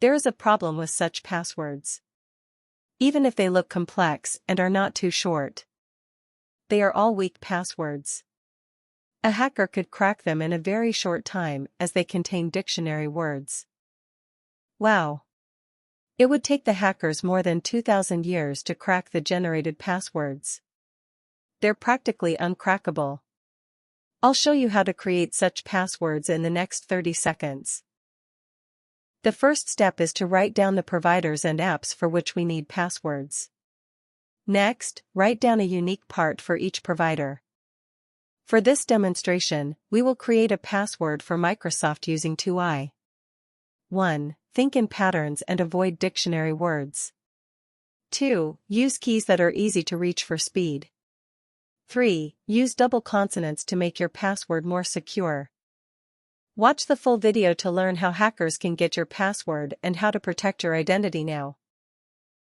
There is a problem with such passwords. Even if they look complex and are not too short, they are all weak passwords. A hacker could crack them in a very short time as they contain dictionary words. Wow! It would take the hackers more than 2,000 years to crack the generated passwords. They're practically uncrackable. I'll show you how to create such passwords in the next 30 seconds. The first step is to write down the providers and apps for which we need passwords. Next, write down a unique part for each provider. For this demonstration, we will create a password for Microsoft using 2i. 1. Think in patterns and avoid dictionary words. 2. Use keys that are easy to reach for speed. 3. Use double consonants to make your password more secure. Watch the full video to learn how hackers can get your password and how to protect your identity now.